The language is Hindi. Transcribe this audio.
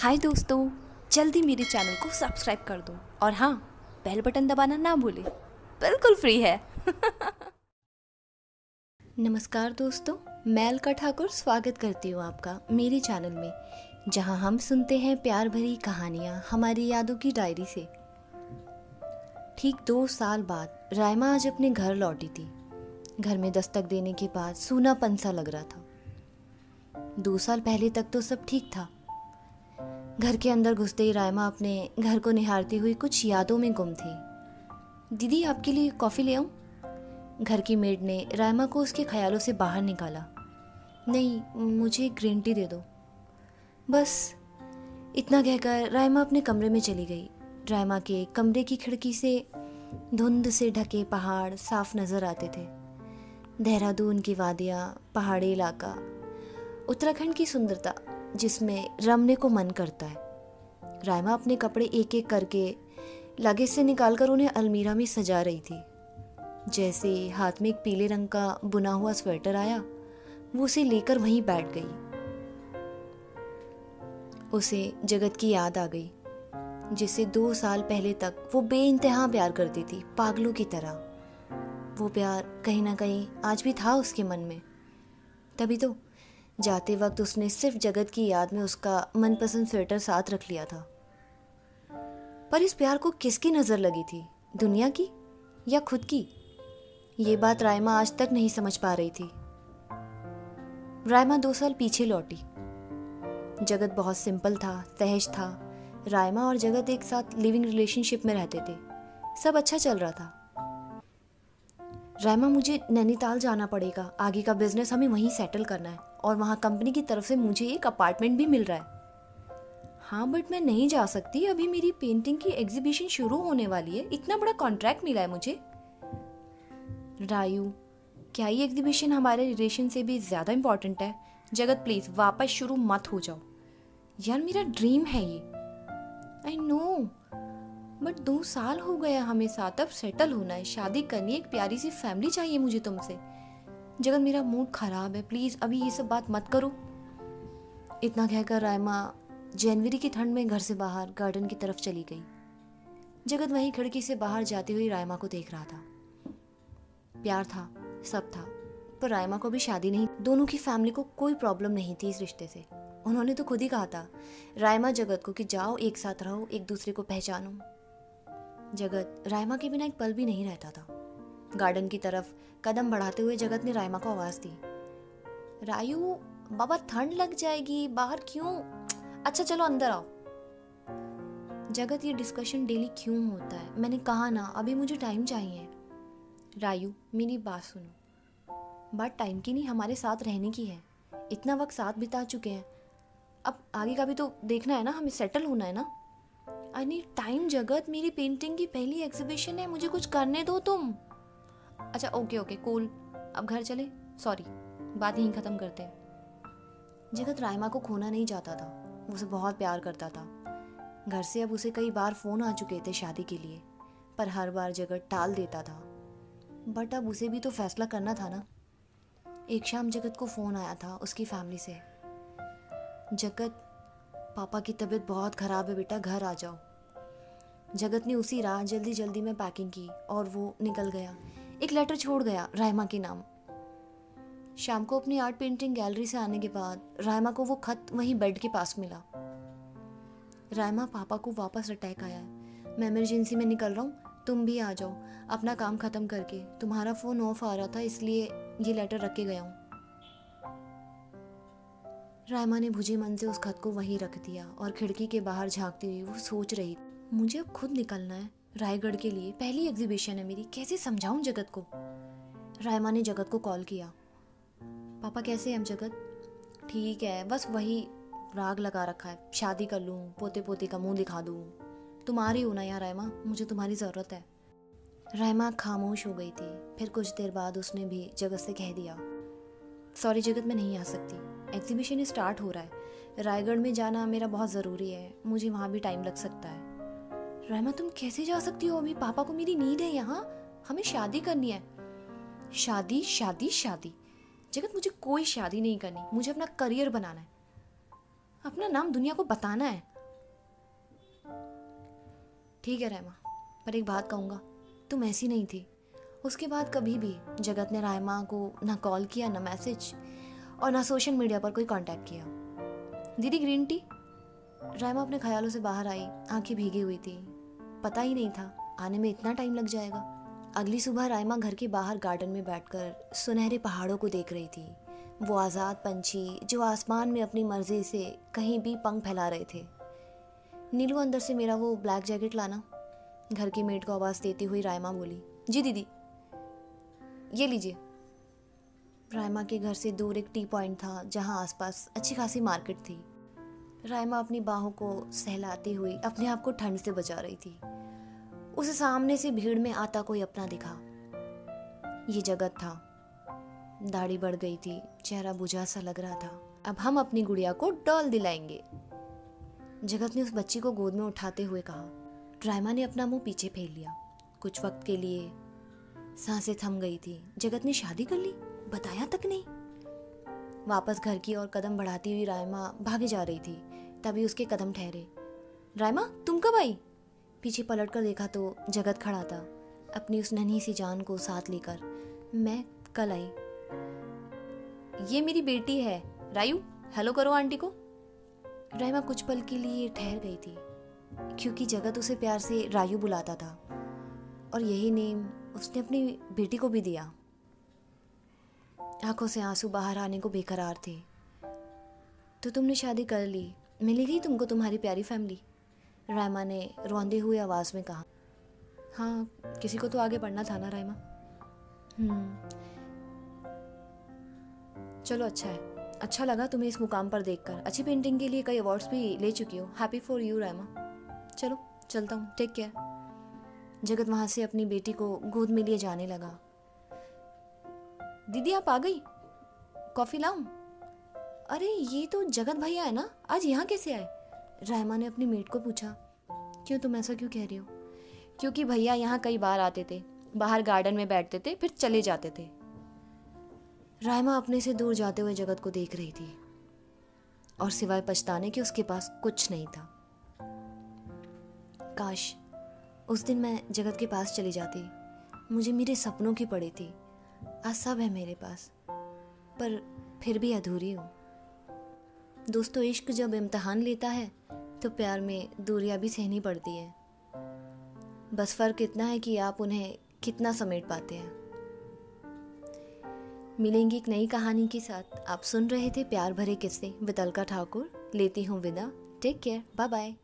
हाय दोस्तों, जल्दी मेरे चैनल को सब्सक्राइब कर दो और हाँ, बेल बटन दबाना ना भूलें, बिल्कुल फ्री है। नमस्कार दोस्तों, मैं अलका ठाकुर स्वागत करती हूँ आपका मेरे चैनल में, जहाँ हम सुनते हैं प्यार भरी कहानियाँ हमारी यादों की डायरी से। ठीक 2 साल बाद रायमा आज अपने घर लौटी थी। घर में दस्तक देने के बाद सूनापन सा लग रहा था। 2 साल पहले तक तो सब ठीक था। घर के अंदर घुसते ही रायमा अपने घर को निहारती हुई कुछ यादों में गुम थी। दीदी, आपके लिए कॉफ़ी ले आऊं? घर की मेड ने रायमा को उसके ख्यालों से बाहर निकाला। नहीं, मुझे ग्रीन टी दे दो। बस इतना कहकर रायमा अपने कमरे में चली गई। रायमा के कमरे की खिड़की से धुंध से ढके पहाड़ साफ नजर आते थे। देहरादून की वादियाँ, पहाड़ी इलाका, उत्तराखंड की सुंदरता जिसमें रमने को मन करता है। रायमा अपने कपड़े एक एक करके लगेज से निकालकर उन्हें अलमीरा में सजा रही थी। जैसे हाथ में एक पीले रंग का बुना हुआ स्वेटर आया, वो उसे लेकर वहीं बैठ गई। उसे जगत की याद आ गई, जिसे 2 साल पहले तक वो बेइंतहा प्यार करती थी, पागलों की तरह। वो प्यार कहीं ना कहीं आज भी था उसके मन में। तभी तो जाते वक्त उसने सिर्फ जगत की याद में उसका मनपसंद स्वेटर साथ रख लिया था। पर इस प्यार को किसकी नजर लगी थी, दुनिया की या खुद की? ये बात रायमा आज तक नहीं समझ पा रही थी। रायमा 2 साल पीछे लौटी। जगत बहुत सिंपल था, सहज था। रायमा और जगत एक साथ लिविंग रिलेशनशिप में रहते थे। सब अच्छा चल रहा था। रायमा, मुझे नैनीताल जाना पड़ेगा, आगे का बिजनेस हमें वहीं सेटल करना है और वहाँ कंपनी की तरफ से मुझे एक अपार्टमेंट भी मिल रहा है। हाँ, बट मैं नहीं जा सकती, अभी मेरी पेंटिंग की एग्जीबिशन शुरू होने वाली है, इतना बड़ा कॉन्ट्रैक्ट मिला है मुझे। रायू, क्या ये एग्जीबिशन हमारे रिलेशन से भी ज़्यादा इम्पोर्टेंट है? जगत प्लीज़ वापस शुरू मत हो जाओ यार, मेरा ड्रीम है ये। आई नो, बट 2 साल हो गया हमें साथ, अब सेटल होना है, शादी करनी है, एक प्यारी सी फैमिली चाहिए मुझे तुमसे। जगत, मेरा मूड खराब है, प्लीज़ अभी ये सब बात मत करो। इतना कहकर रायमा जनवरी की ठंड में घर से बाहर गार्डन की तरफ चली गई। जगत वहीं खिड़की से बाहर जाती हुई रायमा को देख रहा था। प्यार था, सब था, पर रायमा को भी शादी नहीं। दोनों की फैमिली को कोई प्रॉब्लम नहीं थी इस रिश्ते से। उन्होंने तो खुद ही कहा था रायमा जगत को कि जाओ एक साथ रहो, एक दूसरे को पहचानो। जगत रायमा के बिना एक पल भी नहीं रहता था। गार्डन की तरफ कदम बढ़ाते हुए जगत ने रायमा को आवाज दी। रायू, बाबा ठंड लग जाएगी, बाहर क्यों? अच्छा चलो अंदर आओ। जगत, ये डिस्कशन डेली क्यों होता है? मैंने कहा ना, अभी मुझे टाइम चाहिए। रायू, मेरी बात सुनो, बात टाइम की नहीं, हमारे साथ रहने की है। इतना वक्त साथ बिता चुके हैं, अब आगे का भी तो देखना है ना, हमें सेटल होना है ना। आई नीड टाइम जगत, मेरी पेंटिंग की पहली एग्जीबिशन है, मुझे कुछ करने दो तुम। अच्छा ओके कूल, अब घर चले, सॉरी, बात यहीं ख़त्म करते हैं। जगत रायमा को खोना नहीं चाहता था, वो उसे बहुत प्यार करता था। घर से अब उसे कई बार फ़ोन आ चुके थे शादी के लिए, पर हर बार जगत टाल देता था। बट अब उसे भी तो फैसला करना था ना। एक शाम जगत को फ़ोन आया था उसकी फैमिली से। जगत, पापा की तबीयत बहुत ख़राब है बेटा, घर आ जाओ। जगत ने उसी रात जल्दी जल्दी में पैकिंग की और वो निकल गया। एक लेटर छोड़ गया रायमा के नाम। शाम को अपनी आर्ट पेंटिंग गैलरी से आने के बाद रायमा को वो खत वहीं बेड के पास मिला। रायमा, पापा को वापस अटैक आया है, मैं इमरजेंसी में निकल रहा हूँ, तुम भी आ जाओ अपना काम ख़त्म करके। तुम्हारा फ़ोन ऑफ आ रहा था इसलिए ये लेटर रख के गया हूँ। रायमा ने बुझे मन से उस खत को वहीं रख दिया और खिड़की के बाहर झांकती हुई वो सोच रही, मुझे अब खुद निकलना है रायगढ़ के लिए, पहली एग्जीबिशन है मेरी, कैसे समझाऊं जगत को। रायमा ने जगत को कॉल किया। पापा कैसे हैं जगत? ठीक है, बस वही राग लगा रखा है, शादी कर लूँ, पोते पोते का मुंह दिखा दूँ। तुम आ रही हो ना यार रायमा, मुझे तुम्हारी ज़रूरत है। रायमा खामोश हो गई थी। फिर कुछ देर बाद उसने भी जगत से कह दिया, सॉरी जगत, मैं नहीं आ सकती, एग्जीबिशन स्टार्ट हो रहा है, रायगढ़ में जाना मेरा बहुत ज़रूरी है, मुझे वहाँ भी टाइम लग सकता है। रायमा, तुम कैसे जा सकती हो? अभी पापा को मेरी नीड है यहाँ, हमें शादी करनी है। शादी शादी शादी? जगत, मुझे कोई शादी नहीं करनी, मुझे अपना करियर बनाना है, अपना नाम दुनिया को बताना है, ठीक है रायमा, पर एक बात कहूँगा, तुम ऐसी नहीं थी। उसके बाद कभी भी जगत ने रायमा को ना कॉल किया, ना मैसेज, और ना सोशल मीडिया पर कोई कांटेक्ट किया। दीदी ग्रीन टी? रायमा अपने ख्यालों से बाहर आई, आंखें भीगी हुई थी। पता ही नहीं था आने में इतना टाइम लग जाएगा। अगली सुबह रायमा घर के बाहर गार्डन में बैठकर सुनहरे पहाड़ों को देख रही थी। वो आज़ाद पंछी जो आसमान में अपनी मर्जी से कहीं भी पंख फैला रहे थे। नीलू, अंदर से मेरा वो ब्लैक जैकेट लाना। घर की मेड को आवाज़ देती हुई रायमा बोली। जी दीदी। ये लीजिए। रायमा के घर से दूर एक टी पॉइंट था जहाँ आसपास अच्छी खासी मार्केट थी। रायमा अपनी बाहों को सहलाती हुई अपने आप को ठंड से बचा रही थी। उसे सामने से भीड़ में आता कोई अपना दिखा। ये जगत था। दाढ़ी बढ़ गई थी, चेहरा बुझा सा लग रहा था। अब हम अपनी गुड़िया को डॉल दिलाएंगे, जगत ने उस बच्ची को गोद में उठाते हुए कहा। रायमा ने अपना मुंह पीछे फेर लिया। कुछ वक्त के लिए सांसें थम गई थी। जगत ने शादी कर ली, बताया तक नहीं। वापस घर की ओर कदम बढ़ाती हुई रायमा भागे जा रही थी, तभी उसके कदम ठहरे। रायमा, तुम कब आई? पीछे पलट कर देखा तो जगत खड़ा था, अपनी उस नन्ही सी जान को साथ लेकर। मैं कल आई। ये मेरी बेटी है रायू, हेलो करो आंटी को। रायमा कुछ पल के लिए ठहर गई थी, क्योंकि जगत उसे प्यार से रायू बुलाता था और यही नेम उसने अपनी बेटी को भी दिया। आंखों से आंसू बाहर आने को बेकरार थे। तो तुमने शादी कर ली, मिलेगी तुमको तुम्हारी प्यारी फैमिली? रायमा ने रोंदे हुए आवाज़ में कहा। हाँ, किसी को तो आगे बढ़ना था ना रायमा। चलो अच्छा है, अच्छा लगा तुम्हें इस मुकाम पर देखकर। अच्छी पेंटिंग के लिए कई अवार्ड्स भी ले चुकी हो। Happy for you Raima. चलो चलता हूँ, टेक केयर। जगत वहाँ से अपनी बेटी को गोद में लिए जाने लगा। दीदी आप आ गई, कॉफ़ी लाऊं? अरे ये तो जगत भैया है ना, आज यहाँ कैसे आए? रायमा ने अपनी मेड को पूछा। क्यों, तुम ऐसा क्यों कह रही हो? क्योंकि भैया यहाँ कई बार आते थे, बाहर गार्डन में बैठते थे, फिर चले जाते थे। रायमा अपने से दूर जाते हुए जगत को देख रही थी और सिवाय पछताने के उसके पास कुछ नहीं था। काश उस दिन मैं जगत के पास चली जाती। मुझे मेरे सपनों की पड़ी थी। आज सब है मेरे पास, पर फिर भी अधूरी हूँ। दोस्तों, इश्क जब इम्तिहान लेता है तो प्यार में दूरियां भी सहनी पड़ती है। बस फ़र्क इतना है कि आप उन्हें कितना समेट पाते हैं। मिलेंगी एक नई कहानी के साथ। आप सुन रहे थे प्यार भरे किस्से विद अलका ठाकुर। लेती हूँ विदा। Take care, bye bye.